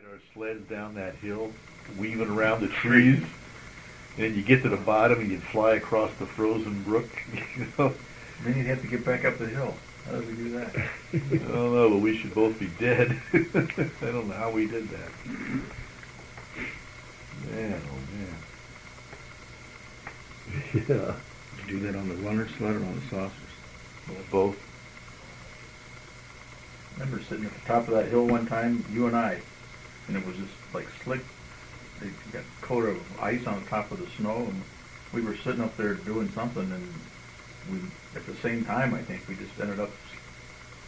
Ride our sleds down that hill, weaving around the trees, and you get to the bottom and you'd fly across the frozen brook, you know. Then you'd have to get back up the hill. How did we do that? I don't know, but we should both be dead. I don't know how we did that. Man, oh man. Yeah. Did you do that on the runner sled or on the saucers? Both. I remember sitting at the top of that hill one time, you and I, and it was just like slick. They got a coat of ice on the top of the snow, and we were sitting up there doing something, and we, at the same time, I think, we just ended up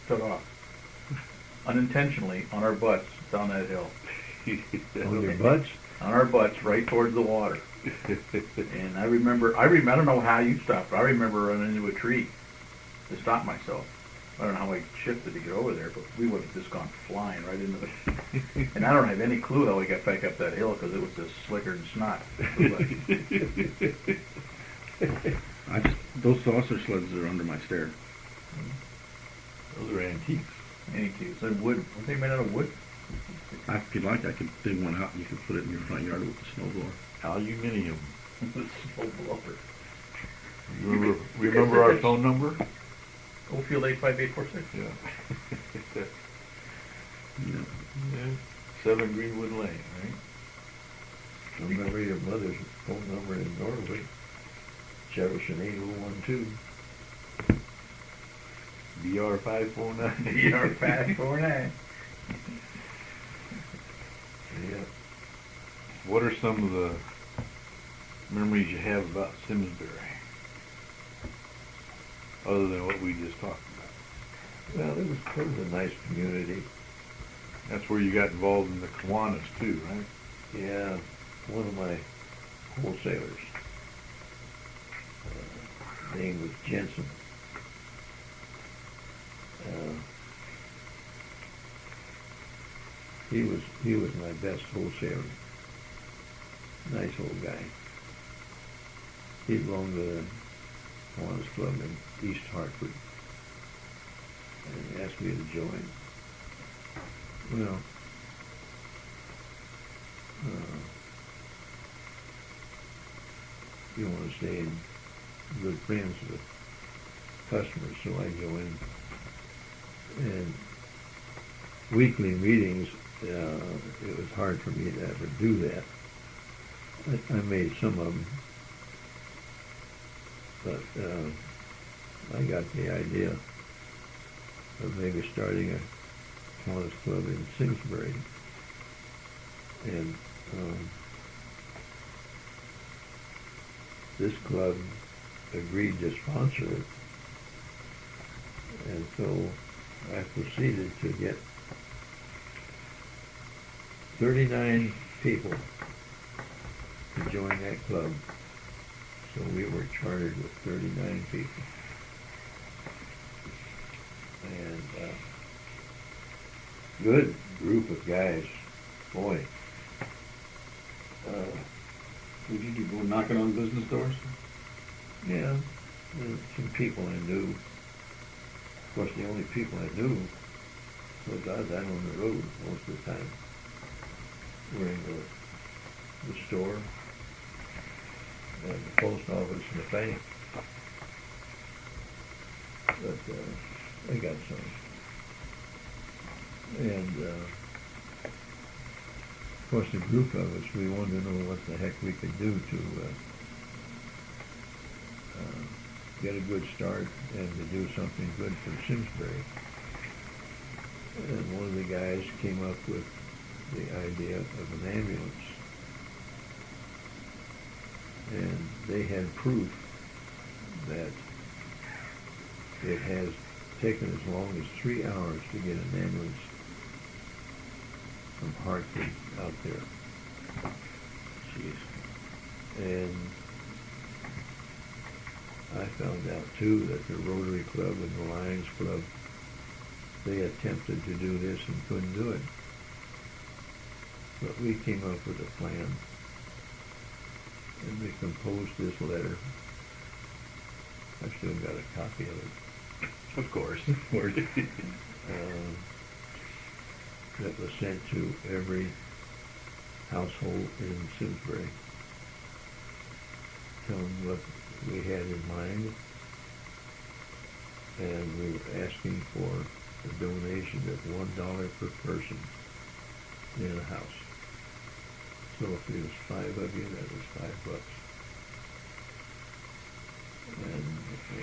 stood off unintentionally on our butts down that hill. On your butts? On our butts, right towards the water. And I don't know how you stopped, but I remember running into a tree to stop myself. I don't know how I shifted to get over there, but we would have just gone flying right into the... And I don't have any clue how we got back up that hill, because it was just slicker than snot. Those saucer sleds are under my stair. Those are antiques. Antiques. They're wood. Weren't they made out of wood? If you'd like, I could dig one out and you could put it in your front yard with the snowblower. Aluminium. The snow blower. Remember our phone number? Oldfield 85846. Yeah. Yeah. Yeah. 7 Greenwood Lane, right? Remember your mother's phone number in Norwood, Jefferson 8012. BR 549. BR 549. Yeah. What are some of the memories you have about Simsbury? Other than what we just talked about. Well, it was a nice community. That's where you got involved in the Kiwanis too, right? Yeah, one of my wholesalers, name was Jensen. He was my best wholesaler. Nice old guy. He belonged to the Kiwanis Club in East Hartford, and he asked me to join. Well, you want to stay in good friends with customers, so I joined. And weekly meetings, it was hard for me to ever do that. I made some of them, but I got the idea of maybe starting a Kiwanis Club in Simsbury. And this club agreed to sponsor it. And so I proceeded to get 39 people to join that club. So we were chartered with 39 people. And good group of guys. Boy. Did you go knocking on business doors? Yeah, some people I knew. Of course, the only people I knew was out on the road most of the time. We're in the store, and the post office, and the bank. But I got some. And of course, a group of us, we wanted to know what the heck we could do to get a good start and to do something good for Simsbury. And one of the guys came up with the idea of an ambulance. And they had proof that it has taken as long as 3 hours to get an ambulance from Hartford out there. Jeez. And I found out too that the Rotary Club and the Lions Club, they attempted to do this and couldn't do it. But we came up with a plan, and we composed this letter. I've still got a copy of it. Of course. That was sent to every household in Simsbury. Tell them what we had in mind. And we were asking for a donation of $1 per person in a house. So if there was 5 of you, that was $5. And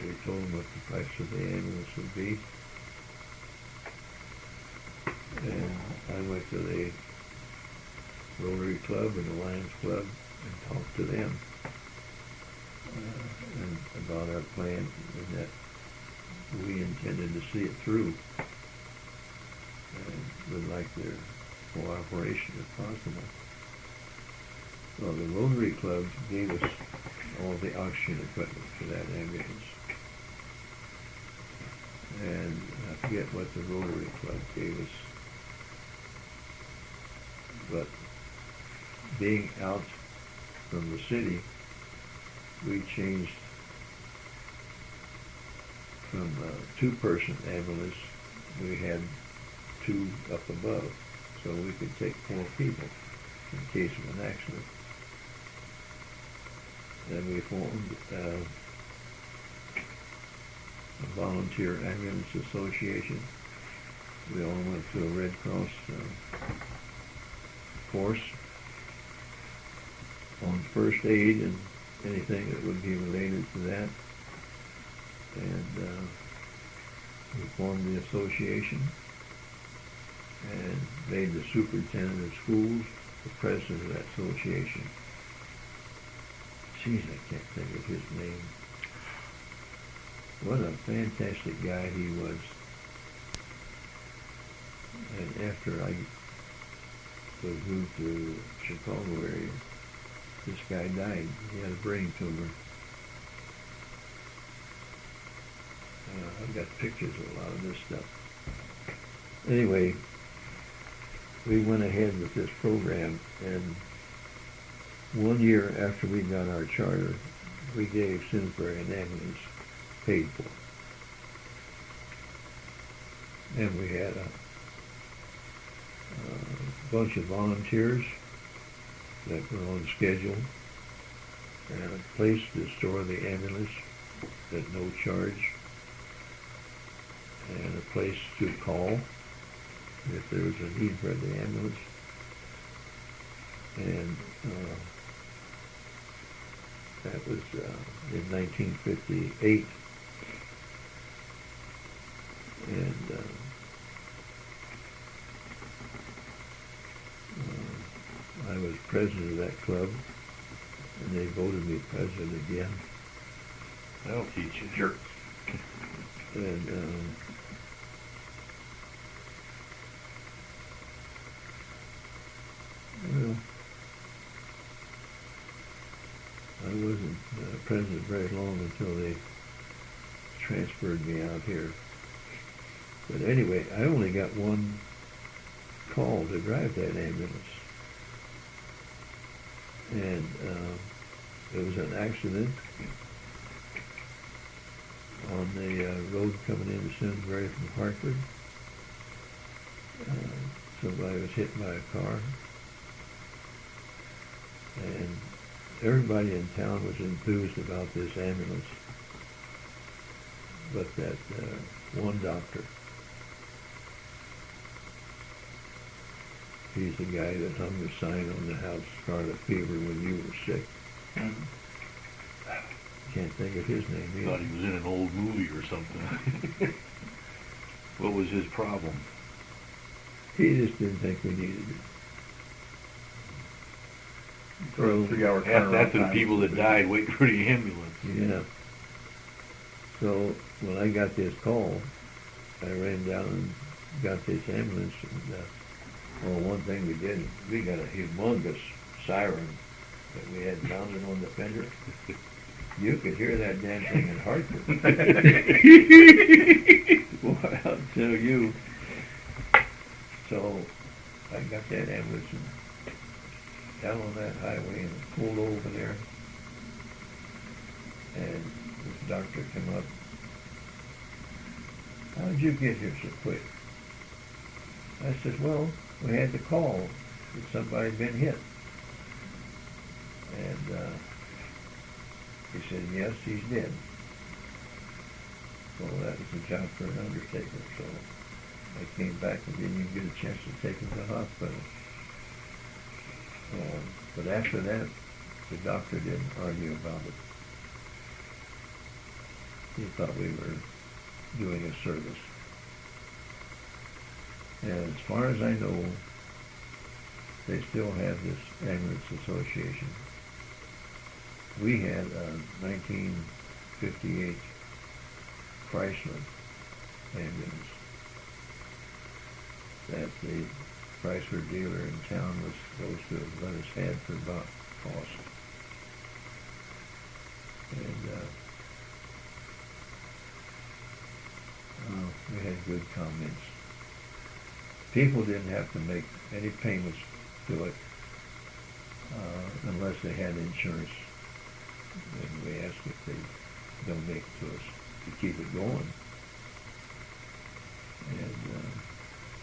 we told them what the price of the ambulance would be. And I went to the Rotary Club and the Lions Club and talked to them and about our plan, and that we intended to see it through and would like their cooperation if possible. Well, the Rotary Club gave us all the oxygen equipment for that ambulance. And I forget what the Rotary Club gave us. But being out from the city, we changed from a 2-person ambulance. We had 2 up above, so we could take 4 people in case of an accident. Then we formed a volunteer ambulance association. We all went to a Red Cross course on first aid and anything that would be related to that. And we formed the association and made the superintendent of schools the president of that association. Geez, I can't think of his name. What a fantastic guy he was. And after I was moved to Chicago area, this guy died. He had a brain tumor. I've got pictures of a lot of this stuff. Anyway, we went ahead with this program, and 1 year after we got our charter, we gave Simsbury an ambulance paid for. And we had a bunch of volunteers that were on schedule, and a place to store the ambulance at no charge, and a place to call if there was a need for the ambulance. And that was in 1958. And I was president of that club, and they voted me president again. That'll teach you, jerks. And well, I wasn't president very long until they transferred me out here. But anyway, I only got 1 call to drive that ambulance. And it was an accident on the road coming into Simsbury from Hartford. Somebody was hit by a car. And everybody in town was enthused about this ambulance. But that one doctor, he's the guy that hung the sign on the house, scarlet fever, when you were sick. Can't think of his name either. Thought he was in an old movie or something. What was his problem? He just didn't think we needed it. So 3-hour turnaround That's the time. people that died waiting for the ambulance. Yeah. So when I got this call, I ran down and got this ambulance. And one thing we did, we got a humongous siren that we had mounted on the fender. You could hear that damn thing in Hartford. Boy, I'll tell you. So I got that ambulance and down on that highway and pulled over there. And this doctor came up. How did you get here so quick? I said, well, we had to call that somebody had been hit. And he said, yes, he's dead. So that was a job for an undertaker. So I came back and didn't even get a chance to take him to the hospital. But after that, the doctor didn't argue about it. He thought we were doing a service. And as far as I know, they still have this ambulance association. We had a 1958 Chrysler ambulance that the Chrysler dealer in town was supposed to have let us have for about cost. And we had good comments. People didn't have to make any payments to it unless they had insurance. And we asked if they'd donate to us to keep it going. And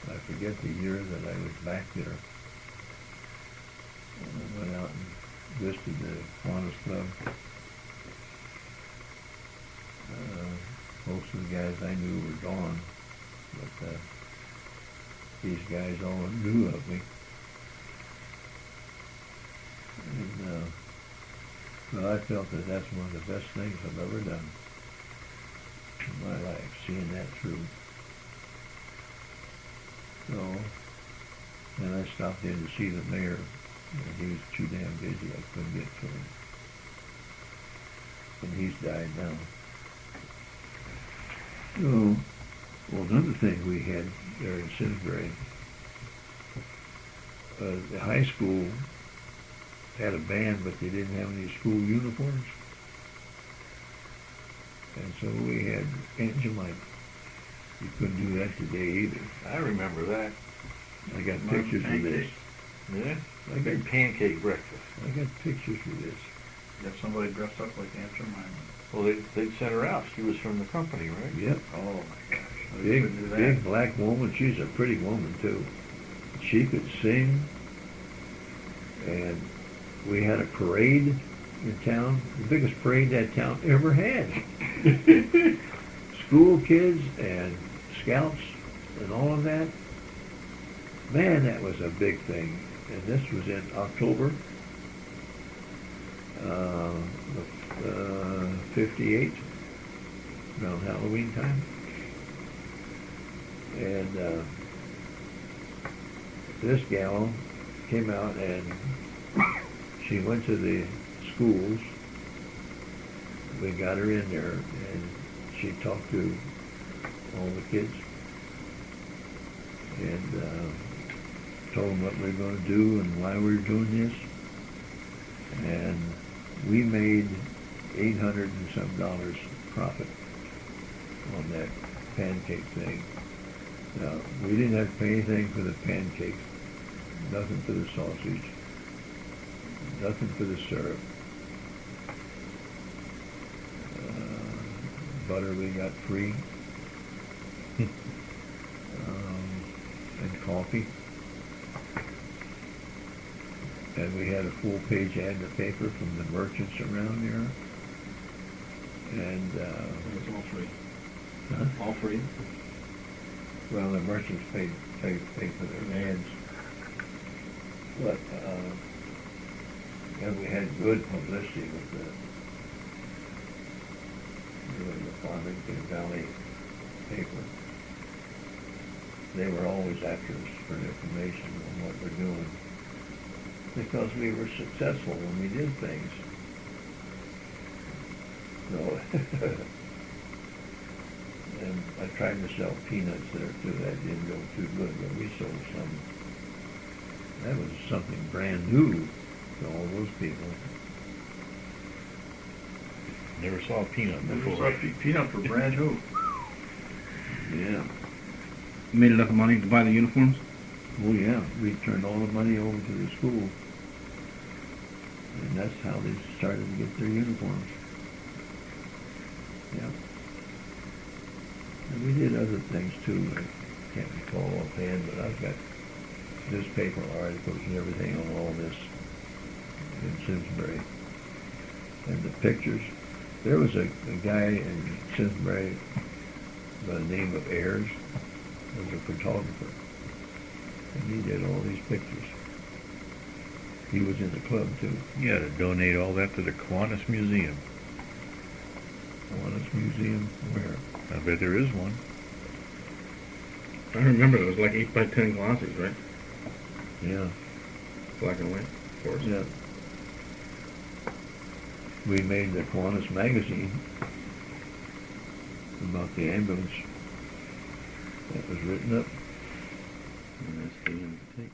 I forget the year that I was back there. I went out and visited the Kiwanis Club. Most of the guys I knew were gone, but these guys all knew of me. And well, I felt that that's one of the best things I've ever done in my life, seeing that through. So, then I stopped in to see the mayor, and he was too damn busy. I couldn't get to him. And he's died now. So, well, another thing we had there in Simsbury, the high school had a band, but they didn't have any school uniforms. And so we had Angel Mike. You couldn't do that today either. I remember that. I got pictures of this. Yeah? I got Pancake breakfast. I got pictures of this. Got somebody dressed up like Aunt Jemima. Well, they'd sent her out. She was from the company, right? Yep. Oh my gosh. I couldn't do Big, that. big black woman. She's a pretty woman too. She could sing, and we had a parade in town, the biggest parade that town ever had. School kids and scouts and all of that. Man, that was a big thing. And this was in October, 58, around Halloween time. And this gal came out and she went to the schools. We got her in there and she talked to all the kids and told them what we were going to do and why we were doing this. And we made $800 and some profit on that pancake thing. Now, we didn't have to pay anything for the pancakes, nothing for the sausage, nothing for the syrup. Butter we got free, and coffee. And we had a full-page ad in the paper from the merchants around there. And, It was all free. huh? All free? Well, the merchants paid for their ads. But, and we had good publicity with the Farmington Valley paper. They were always after us for information on what we're doing because we were successful when we did things. So, and I tried to sell peanuts there too. That didn't go too good, but we sold some. That was something brand new to all those people. Never saw a peanut Never before. saw peanuts were brand new. Yeah. You made enough money to buy the uniforms? Oh yeah, we turned all the money over to the school. And that's how they started to get their uniforms. Yeah. And we did other things too. I can't recall offhand, but I've got newspaper articles and everything on all this. in Simsbury. And the pictures, there was a guy in Simsbury by the name of Ayres, was a photographer. And he did all these pictures. He was in the club too. You gotta donate all that to the Kiwanis Museum. Kiwanis Museum, where? I bet there is one. I remember it was like 8 by 10 glossies, right? Yeah, Black and white, of course. yeah. We made the Kiwanis magazine about the ambulance. That was written up. And that's the end of the tape.